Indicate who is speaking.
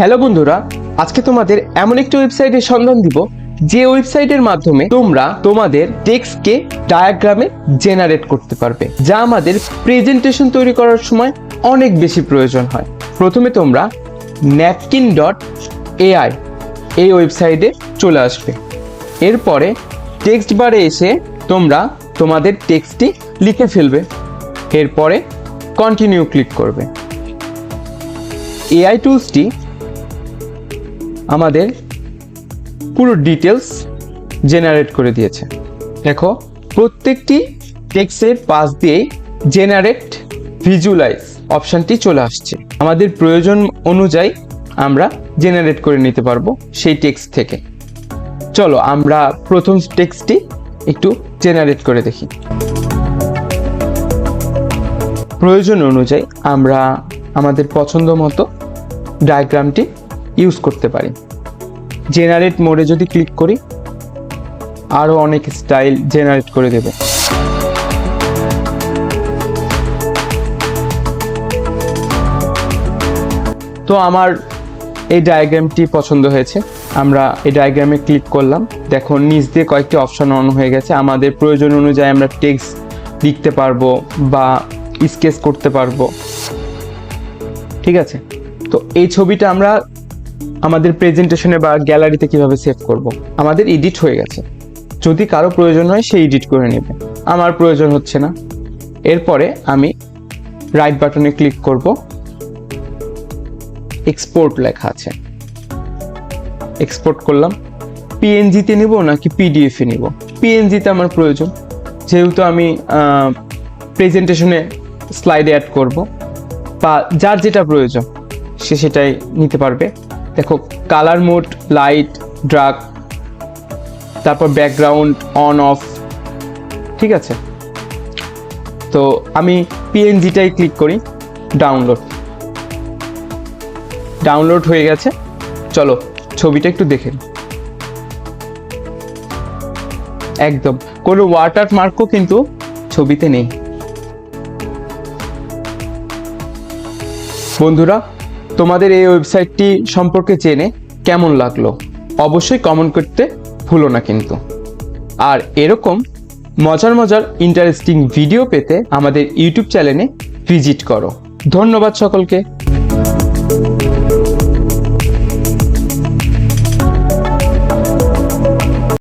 Speaker 1: Hello বন্ধুরা, আজকে তোমাদের এমন একটি ওয়েবসাইটের সন্ধান দিব যে ওয়েবসাইটের মাধ্যমে তোমরা তোমাদের টেক্সটকে ডায়াগ্রামে জেনারেট করতে পারবে, যা আমাদের প্রেজেন্টেশন তৈরি করার সময় অনেক বেশি প্রয়োজন হয়। প্রথমে তোমরা napkin.ai এই ওয়েবসাইটে চলে আসবে। এরপরে টেক্সট বারে এসে তোমরা তোমাদের টেক্সটটি লিখে ফেলবে। এরপরে কন্টিনিউ ক্লিক করবে। এআই টুলসটি আমাদের পুরো ডিটেলস জেনারেট করে দিয়েছে। দেখো, প্রত্যেকটি টেক্সটের পাশ দিয়েই জেনারেট ভিজুয়ালাইজ অপশানটি চলে আসছে। আমাদের প্রয়োজন অনুযায়ী আমরা জেনারেট করে নিতে পারবো সেই টেক্সট থেকে। চলো আমরা প্রথম টেক্সটটি একটু জেনারেট করে দেখি। প্রয়োজন অনুযায়ী আমরা আমাদের পছন্দ মতো ডায়াগ্রামটি ইউজ করতে পারি। জেনারেট মোডে যদি ক্লিক করি, আরও অনেক স্টাইল জেনারেট করে দেবে। তো আমার এই ডায়াগ্রামটি পছন্দ হয়েছে। আমরা এই ডায়াগ্রামে ক্লিক করলাম। দেখো, নিচ দিয়ে কয়েকটি অপশন অন হয়ে গেছে। আমাদের প্রয়োজন অনুযায়ী আমরা টেক্সট লিখতে পারবো বা স্কেচ করতে পারবো। ঠিক আছে, তো এই ছবিটা আমরা আমাদের প্রেজেন্টেশনে বা গ্যালারিতে কিভাবে সেভ করব। আমাদের এডিট হয়ে গেছে। যদি কারো প্রয়োজন হয় সে এডিট করে নেবে, আমার প্রয়োজন হচ্ছে না। এরপরে আমি রাইট বাটনে ক্লিক করব। এক্সপোর্ট লেখা আছে, এক্সপোর্ট করলাম। পিএনজিতে নিব নাকি পিডিএফে নিব? পিএনজিতে আমার প্রয়োজন, যেহেতু আমি প্রেজেন্টেশনে স্লাইডে অ্যাড করব, বা যার যেটা প্রয়োজন সে সেটাই নিতে পারবে। দেখো, কালার মোড, লাইট, ড্রাগ, তারপর ব্যাকগ্রাউন্ড অন অফ। ঠিক আছে, তো আমি পিএনজিটাই ক্লিক করি। ডাউনলোড হয়ে গেছে। চলো ছবিটা একটু দেখেন। একদম কোনো ওয়াটারমার্কও কিন্তু ছবিতে নেই। বন্ধুরা, তোমাদের এই ওয়েবসাইটটি সম্পর্কে জেনে কেমন লাগলো অবশ্যই কমেন্ট করতে ভুলো না কিন্তু। আর এরকম মজার ইন্টারেস্টিং ভিডিও পেতে আমাদের ইউটিউব চ্যানেলে ভিজিট করো। ধন্যবাদ সকলকে।